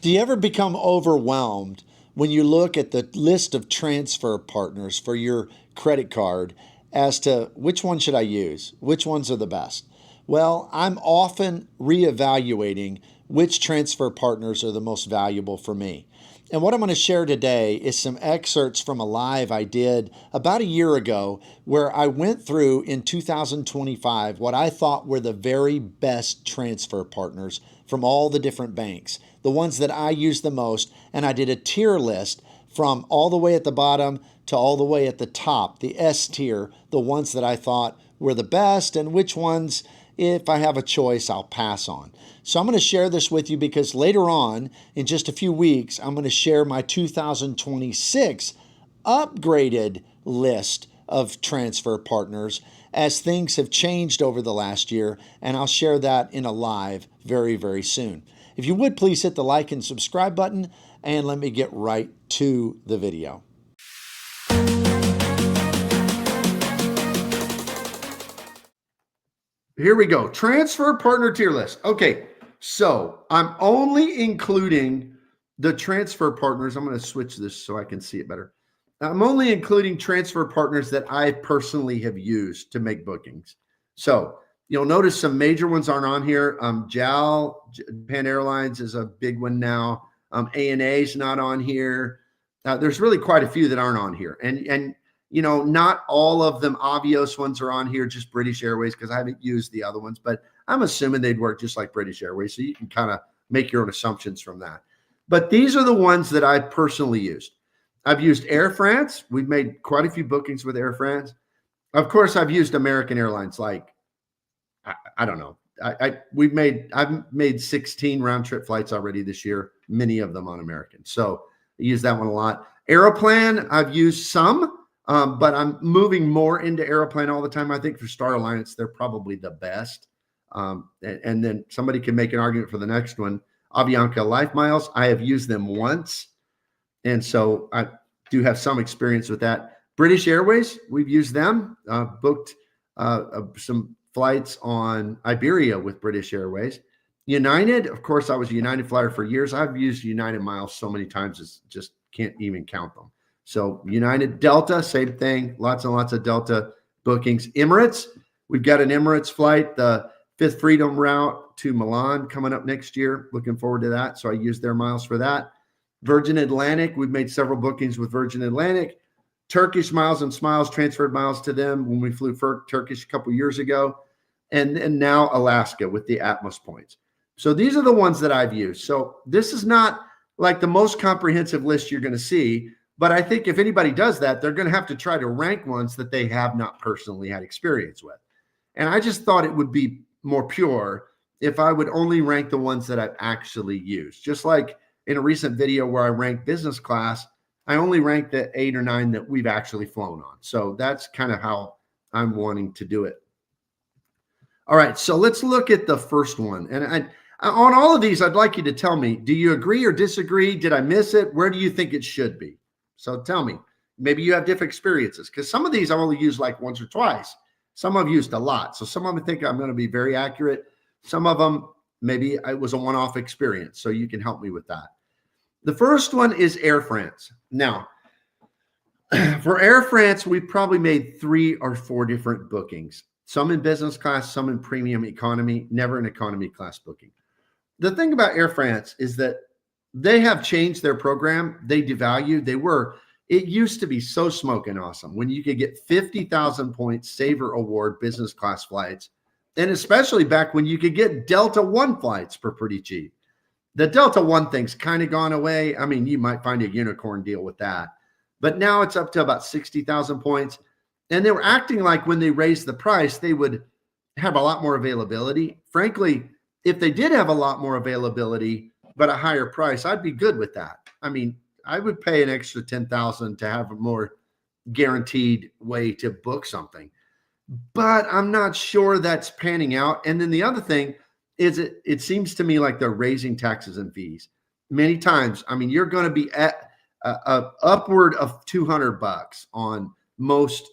Do you ever become overwhelmed when you look at the list of transfer partners for your credit card as to which one should I use? Which ones are the best? Well, I'm often reevaluating which transfer partners are the most valuable for me. And what I'm going to share today is some excerpts from a live I did about a year ago where I went through in 2025 what I thought were the very best transfer partners from all the different banks, the ones that I use the most. And I did a tier list from all the way at the bottom to all the way at the top, the S tier, the ones that I thought were the best and which ones, if I have a choice, I'll pass on. So I'm going to share this with you because later on, in just a few weeks, I'm going to share my 2026 upgraded list of transfer partners as things have changed over the last year, and I'll share that in a live very, very soon. If you would, please hit the like and subscribe button, and let me get right to the video. Here we go. Transfer partner tier list. Okay, so I'm only including the transfer partners. I'm going to switch this so I can see it better. I'm only including transfer partners that I personally have used to make bookings. So you'll notice some major ones aren't on here. Japan Airlines is a big one now. ANA is not on here. There's really quite a few that aren't on here. And not all of them obvious ones are on here, just British Airways, because I haven't used the other ones, but I'm assuming they'd work just like British Airways. So you can kind of make your own assumptions from that. But these are the ones that I personally used. I've used Air France. We've made quite a few bookings with Air France. Of course, I've used American Airlines. Like, I don't know. I've made 16 round trip flights already this year, many of them on American. So I use that one a lot. Aeroplan, I've used some. But I'm moving more into Airplane all the time. I think for Star Alliance, they're probably the best. And then somebody can make an argument for the next one. Avianca Life Miles, I have used them once. And so I do have some experience with that. British Airways, we've used them. Booked some flights on Iberia with British Airways. United, of course, I was a United flyer for years. I've used United Miles so many times, it's just can't even count them. So United, Delta, same thing. Lots and lots of Delta bookings. Emirates, we've got an Emirates flight, the Fifth Freedom route to Milan coming up next year. Looking forward to that. So I use their miles for that. Virgin Atlantic, we've made several bookings with Virgin Atlantic. Turkish Miles and Smiles transferred miles to them when we flew for Turkish a couple years ago. And now Alaska with the Atmos points. So these are the ones that I've used. So this is not like the most comprehensive list you're going to see. But I think if anybody does that, they're going to have to try to rank ones that they have not personally had experience with. And I just thought it would be more pure if I would only rank the ones that I've actually used. Just like in a recent video where I ranked business class, I only ranked the 8 or 9 that we've actually flown on. So that's kind of how I'm wanting to do it. All right, so let's look at the first one. And on all of these, I'd like you to tell me, do you agree or disagree? Did I miss it? Where do you think it should be? So tell me, maybe you have different experiences because some of these I've only used like once or twice. Some I've used a lot. So some of them think I'm going to be very accurate. Some of them, maybe it was a one-off experience. So you can help me with that. The first one is Air France. Now, for Air France, we've probably made 3 or 4 different bookings. Some in business class, some in premium economy, never an economy class booking. The thing about Air France is that they have changed their program. They devalued. It used to be so smoking awesome when you could get 50,000 points Saver Award business class flights. And especially back when you could get Delta One flights for pretty cheap. The Delta One thing's kind of gone away. I mean, you might find a unicorn deal with that. But now it's up to about 60,000 points. And they were acting like when they raised the price, they would have a lot more availability. Frankly, if they did have a lot more availability, but a higher price, I'd be good with that. I mean, I would pay an extra 10,000 to have a more guaranteed way to book something, but I'm not sure that's panning out. And then the other thing is it seems to me like they're raising taxes and fees many times. I mean, you're going to be at upward of $200 on most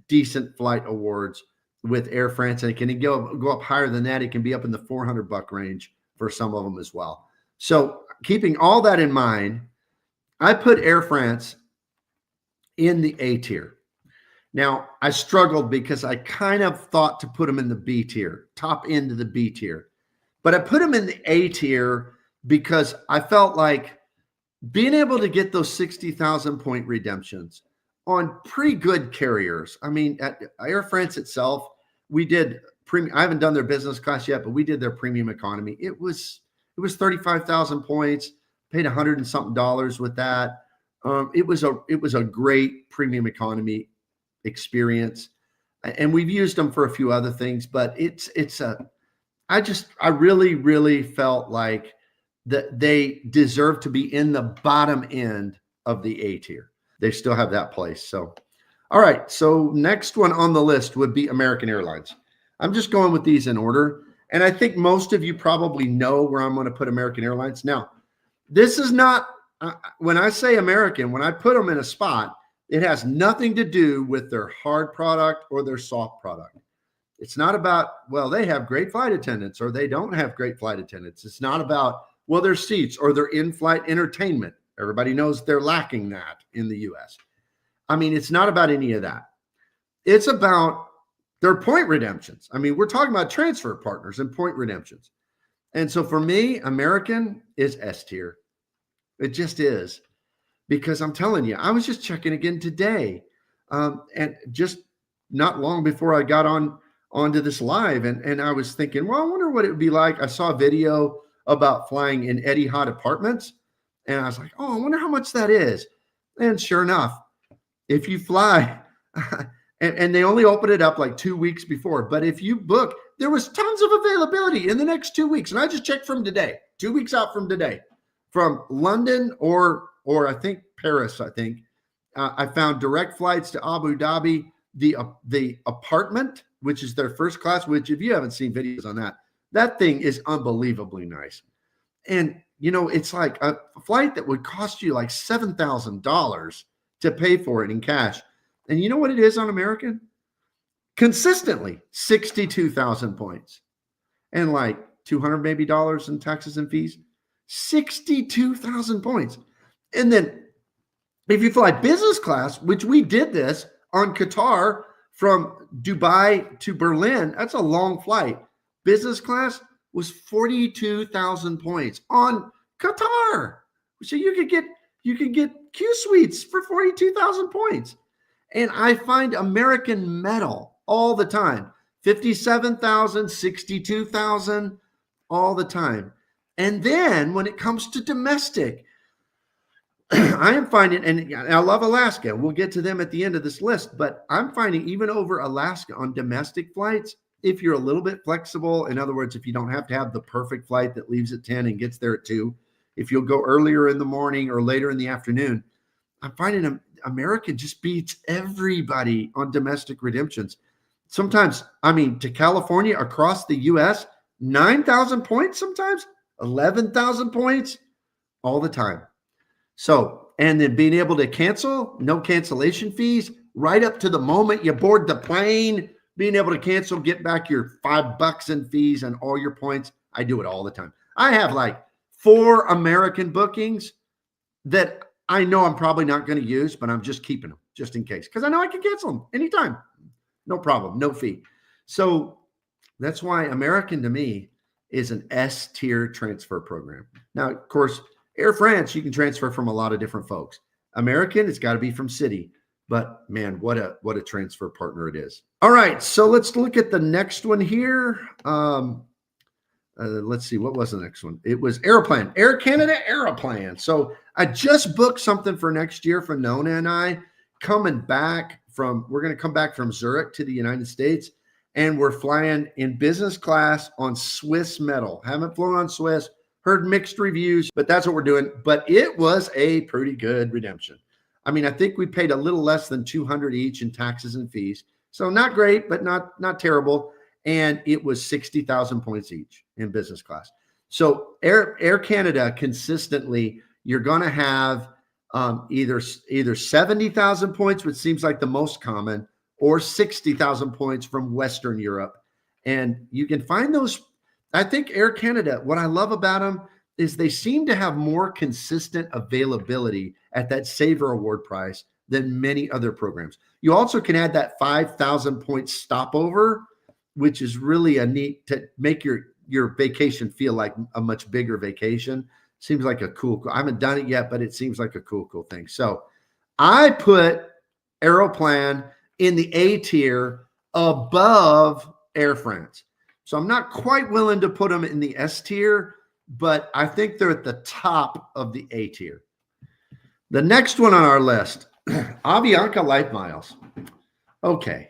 decent flight awards with Air France, and it can go up higher than that. It can be up in the $400 range for some of them as well. So keeping all that in mind, I put Air France in the A tier. Now, I struggled because I kind of thought to put them in the B tier, top end of the B tier. But I put them in the A tier because I felt like being able to get those 60,000 point redemptions on pretty good carriers. I mean, at Air France itself, we did premium. I haven't done their business class yet, but we did their premium economy. It was 35,000 points, paid $100 and something with that. It was a great premium economy experience, and we've used them for a few other things, but I really felt like that they deserve to be in the bottom end of the A tier. They still have that place. So, all right. So next one on the list would be American Airlines. I'm just going with these in order. And I think most of you probably know where I'm going to put American Airlines. Now, this is not, when I say American, when I put them in a spot, it has nothing to do with their hard product or their soft product. It's not about, well, they have great flight attendants or they don't have great flight attendants. It's not about, well, their seats or their in-flight entertainment. Everybody knows they're lacking that in the US. I mean, it's not about any of that. It's about their point redemptions. I mean, we're talking about transfer partners and point redemptions. And so for me, American is S tier. It just is. Because I'm telling you, I was just checking again today. And just not long before I got onto this live. And I was thinking, well, I wonder what it would be like. I saw a video about flying in Etihad apartments. And I was like, oh, I wonder how much that is. And sure enough, if you fly, and they only opened it up like 2 weeks before, but if you book, there was tons of availability in the next 2 weeks. And I just checked from today, 2 weeks out from today, from London or I think Paris, I found direct flights to Abu Dhabi, the apartment, which is their first class, which if you haven't seen videos on that thing is unbelievably nice. And you know, it's like a flight that would cost you like $7,000 to pay for it in cash. And you know what it is on American? Consistently 62,000 points and like $200 maybe in taxes and fees. 62,000 points. And then if you fly business class, which we did this on Qatar from Dubai to Berlin, that's a long flight. Business class was 42,000 points on Qatar. So you could get Q suites for 42,000 points. And I find American metal all the time. 57,000, 62,000 all the time. And then when it comes to domestic, I am finding, and I love Alaska. We'll get to them at the end of this list, but I'm finding even over Alaska on domestic flights, if you're a little bit flexible, in other words, if you don't have to have the perfect flight that leaves at 10 and gets there at 2, if you'll go earlier in the morning or later in the afternoon, I'm finding American just beats everybody on domestic redemptions. Sometimes, I mean, to California, across the US, 9,000 points sometimes, 11,000 points all the time. So, and then being able to cancel, no cancellation fees, right up to the moment you board the plane, being able to cancel, get back your $5 in fees and all your points. I do it all the time. I have like 4 American bookings that I know I'm probably not going to use, but I'm just keeping them just in case because I know I can cancel them anytime. No problem, no fee. So that's why American to me is an S tier transfer program. Now, of course, Air France, you can transfer from a lot of different folks. American, it's got to be from Citi. But man, what a transfer partner it is. All right, so let's look at the next one here. Let's see, what was the next one? It was Aeroplan, Air Canada Aeroplan. So I just booked something for next year for Nona and I we're going to come back from Zurich to the United States, and we're flying in business class on Swiss metal. Haven't flown on Swiss, heard mixed reviews, but that's what we're doing. But it was a pretty good redemption. I mean, I think we paid a little less than 200 each in taxes and fees. So not great, but not terrible. And it was 60,000 points each in business class. So Air Canada consistently, you're going to have either 70,000 points, which seems like the most common, or 60,000 points from Western Europe. And you can find those. I think Air Canada, what I love about them is they seem to have more consistent availability at that Saver award price than many other programs. You also can add that 5,000 point stopover, which is really a neat to make your vacation feel like a much bigger vacation. Seems like a cool, I haven't done it yet, but it seems like a cool thing. So I put Aeroplan in the A tier above Air France. So I'm not quite willing to put them in the S tier, but I think they're at the top of the A tier. The next one on our list, Avianca Life Miles. Okay.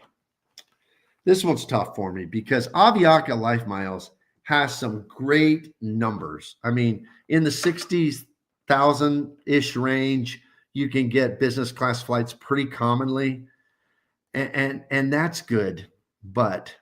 This one's tough for me because Avianca Life Miles has some great numbers. I mean, in the 60,000-ish range, you can get business class flights pretty commonly. And that's good. But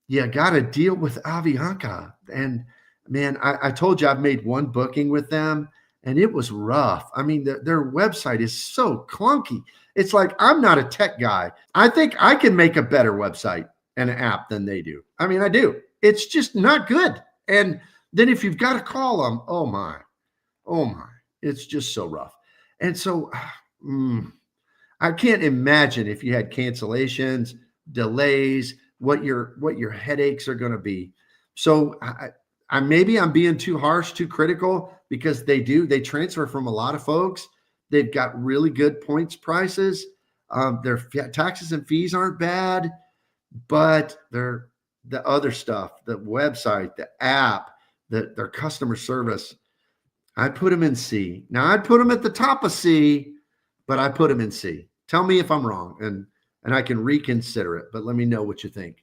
you got to deal with Avianca. And man, I told you I've made one booking with them and it was rough. I mean, their website is so clunky. It's like, I'm not a tech guy. I think I can make a better website and an app than they do. I mean, I do. It's just not good. And then if you've got to call them, oh my, it's just so rough. And so I can't imagine if you had cancellations, delays, what your headaches are going to be. So maybe I'm being too harsh, too critical, because they transfer from a lot of folks. They've got really good points prices. Their taxes and fees aren't bad, but the other stuff, the website, the app, their customer service, I put them in C. Now I'd put them at the top of C, but I put them in C. Tell me if I'm wrong, and I can reconsider it, but let me know what you think.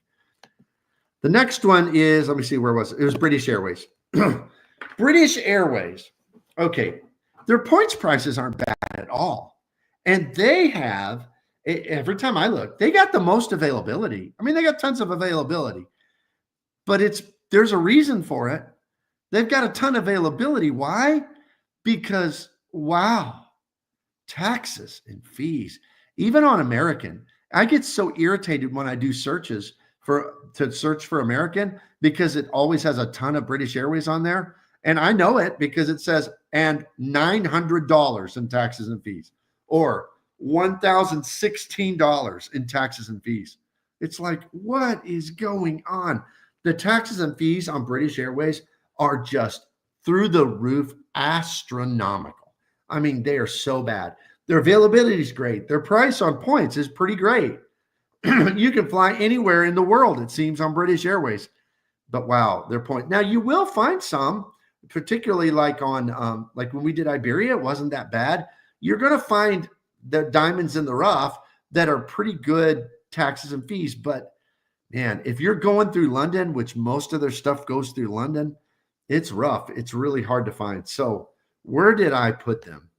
The next one is, let me see, where was it? It was British Airways. British Airways. Okay. Their points prices aren't bad at all. And they have, every time I look, they got the most availability. I mean, they got tons of availability, but there's a reason for it. They've got a ton of availability. Why? Because, wow, taxes and fees, even on American. I get so irritated when I do searches to search for American because it always has a ton of British Airways on there. And I know it because it says, and $900 in taxes and fees, or $1,016 in taxes and fees. It's like, what is going on? The taxes and fees on British Airways are just through the roof, astronomical. I mean, they are so bad. Their availability is great. Their price on points is pretty great. You can fly anywhere in the world, it seems, on British Airways. But wow, their point. Now, you will find some, particularly like on, like when we did Iberia, it wasn't that bad. You're going to find the diamonds in the rough that are pretty good taxes and fees. But man, if you're going through London, which most of their stuff goes through London, it's rough. It's really hard to find. So where did I put them?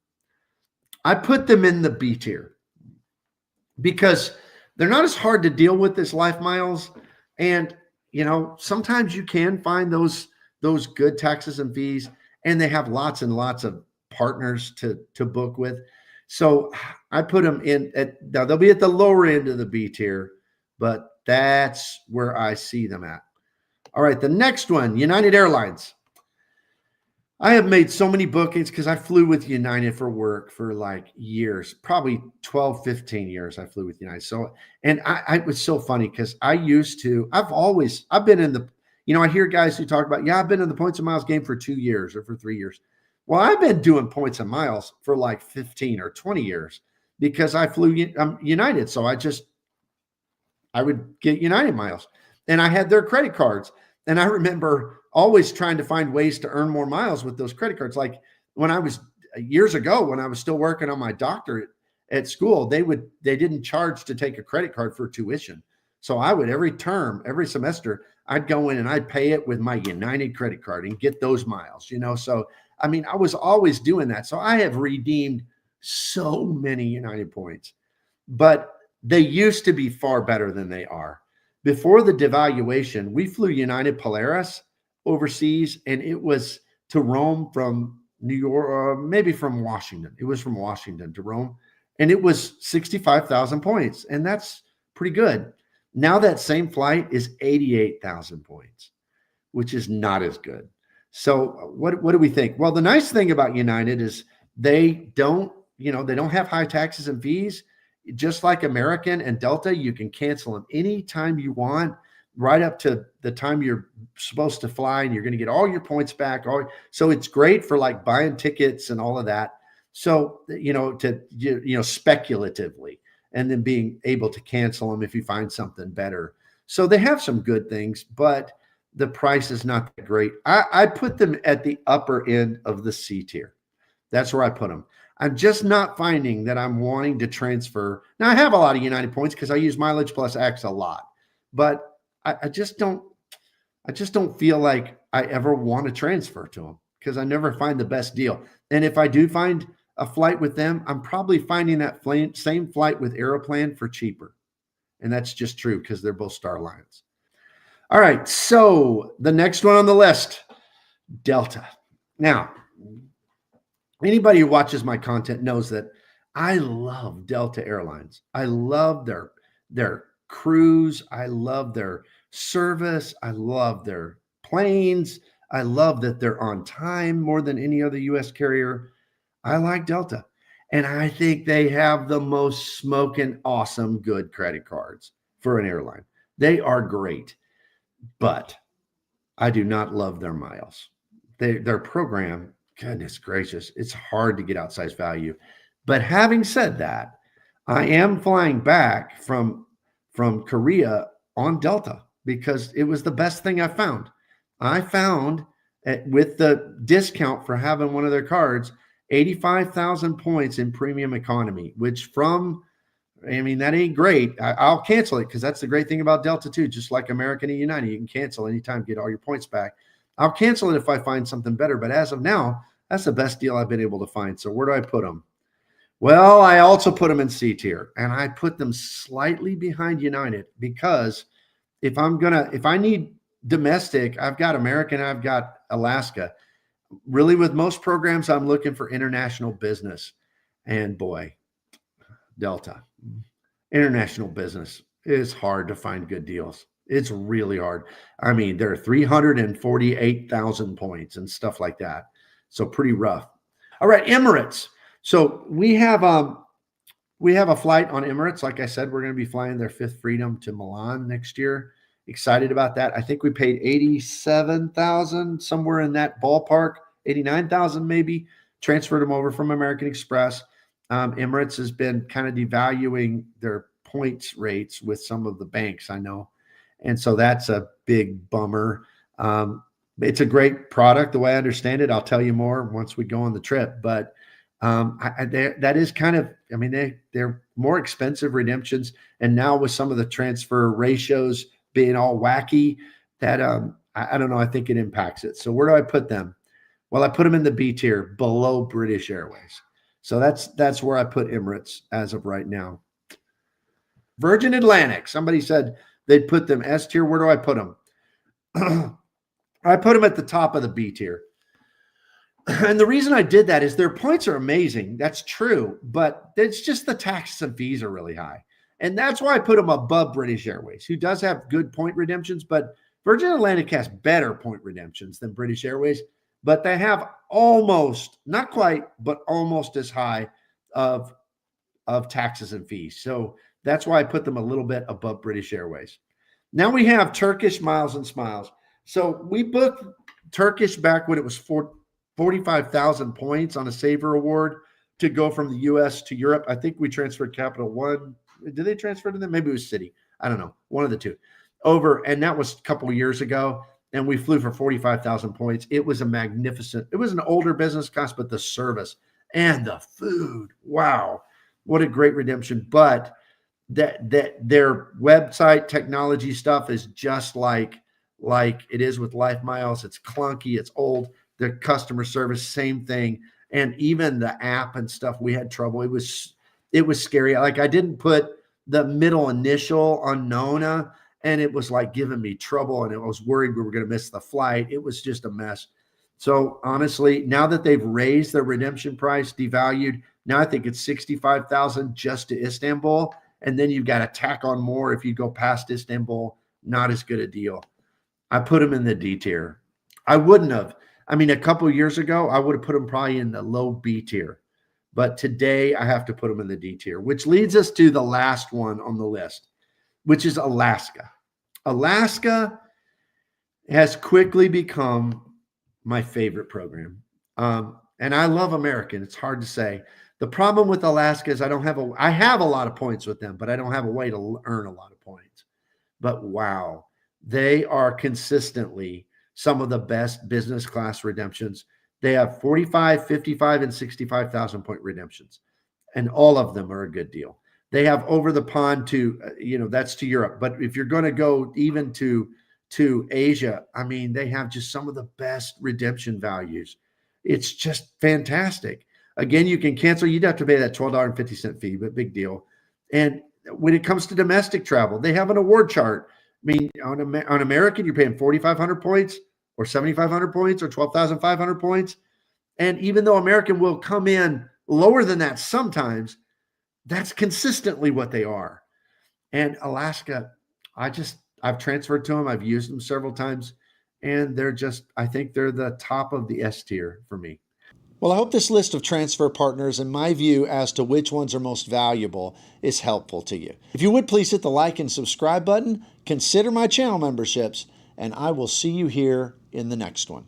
I put them in the B tier because they're not as hard to deal with as Life Miles. And, you know, sometimes you can find those good taxes and fees, and they have lots and lots of partners to book with. So I put them in now they'll be at the lower end of the B tier, but that's where I see them at. All right. The next one, United Airlines. I have made so many bookings because I flew with United for work for like years, probably 12, 15 years I flew with United. So, and it was so funny because I've been in the, you know, I hear guys who talk about, I've been in the points and miles game for 2 years or for 3 years. Well, I've been doing points and miles for like 15 or 20 years because I flew United. So I would get United miles and I had their credit cards. And I remember always trying to find ways to earn more miles with those credit cards. Like when I was years ago, when I was still working on my doctorate at school, they didn't charge to take a credit card for tuition. So I would every semester, I'd go in and I'd pay it with my United credit card and get those miles, you know? So, I mean, I was always doing that. So I have redeemed so many United points, but they used to be far better than they are. Before the devaluation, we flew United Polaris overseas, and it was to Rome from New York, maybe from Washington. It was from Washington to Rome, and it was 65,000 points, and that's pretty good. Now that same flight is 88,000 points, which is not as good. So what do we think? Well, the nice thing about United is they don't, they don't have high taxes and fees. Just like American and Delta, you can cancel them anytime you want, right up to the time you're supposed to fly, and you're going to get all your points back. So it's great for like buying tickets and all of that. So, speculatively, and then being able to cancel them if you find something better. So they have some good things, but the price is not that great. I put them at the upper end of the C tier. That's where I put them. I'm just not finding that I'm wanting to transfer. Now I have a lot of United points because I use Mileage Plus X a lot, but I just don't feel like I ever want to transfer to them because I never find the best deal. And if I do find a flight with them, I'm probably finding that same flight with Aeroplan for cheaper. And that's just true because they're both Star Alliance. All right, so the next one on the list, Delta. Now, anybody who watches my content knows that I love Delta Airlines. I love their crews. I love their service. I love their planes. I love that they're on time more than any other U.S. carrier. I like Delta. And I think they have the most smoking awesome good credit cards for an airline. They are great, but I do not love their miles. Their program, goodness gracious, it's hard to get outsized value. But having said that, I am flying back from Korea on Delta because it was the best thing I found. I found with the discount for having one of their cards, 85,000 points in premium economy, which that ain't great. I'll cancel it because that's the great thing about Delta too. Just like American and United, you can cancel anytime, get all your points back. I'll cancel it if I find something better. But as of now, that's the best deal I've been able to find. So where do I put them? Well, I also put them in C tier, and I put them slightly behind United because if I need domestic, I've got American, I've got Alaska. Really, with most programs, I'm looking for international business. And boy, Delta, international business is hard to find good deals. It's really hard. I mean, there are 348,000 points and stuff like that. So pretty rough. All right, Emirates. So we have a flight on Emirates. Like I said, we're going to be flying their fifth Freedom to Milan next year. Excited about that. I think we paid 87,000, somewhere in that ballpark, 89,000 maybe. Transferred them over from American Express. Emirates has been kind of devaluing their points rates with some of the banks, I know. And so that's a big bummer. It's a great product, the way I understand it. I'll tell you more once we go on the trip. But that is kind of, they're more expensive redemptions. And now with some of the transfer ratios being all wacky, that I don't know, I think it impacts it. So where do I put them? Well, I put them in the B tier below British Airways. So that's where I put Emirates as of right now. Virgin Atlantic. Somebody said they'd put them S tier. Where do I put them? I put them at the top of the B tier. And the reason I did that is their points are amazing. That's true. But it's just the taxes and fees are really high. And that's why I put them above British Airways, who does have good point redemptions. But Virgin Atlantic has better point redemptions than British Airways. But they have almost, not quite, but almost as high of taxes and fees. So that's why I put them a little bit above British Airways. Now we have Turkish Miles and Smiles. So we booked Turkish back when it was 45,000 points on a Saver Award to go from the U.S. to Europe. I think we transferred Capital One. Did they transfer to them? Maybe it was Citi. I don't know. One of the two. Over, and that was a couple of years ago. And we flew for 45,000 points. It was it was an older business class, but the service and the food, wow, what a great redemption. But that their website technology stuff is just like it is with Life Miles. It's clunky, it's old. The customer service, same thing. And even the app and stuff, we had trouble. It was scary. Like I didn't put the middle initial on Nona, and it was like giving me trouble, and I was worried we were going to miss the flight. It was just a mess. So honestly, now that they've raised their redemption price, devalued, now I think it's 65,000 just to Istanbul. And then you've got to tack on more if you go past Istanbul. Not as good a deal. I put them in the D tier. I wouldn't have. I mean, a couple of years ago, I would have put them probably in the low B tier, but today I have to put them in the D tier, which leads us to the last one on the list, which is Alaska. Alaska has quickly become my favorite program. And I love American. It's hard to say. The problem with Alaska is I have a lot of points with them, but I don't have a way to earn a lot of points. But wow, they are consistently some of the best business class redemptions. They have 45, 55, and 65,000 point redemptions, and all of them are a good deal. They have over the pond to, that's to Europe. But if you're going to go even to Asia, I mean, they have just some of the best redemption values. It's just fantastic. Again, you can cancel. You'd have to pay that $12.50 fee, but big deal. And when it comes to domestic travel, they have an award chart. I mean, on American, you're paying 4,500 points or 7,500 points or 12,500 points. And even though American will come in lower than that sometimes, that's consistently what they are. And Alaska, I've transferred to them. I've used them several times, and I think they're the top of the S tier for me. Well, I hope this list of transfer partners and my view as to which ones are most valuable is helpful to you. If you would please hit the like and subscribe button, consider my channel memberships, and I will see you here in the next one.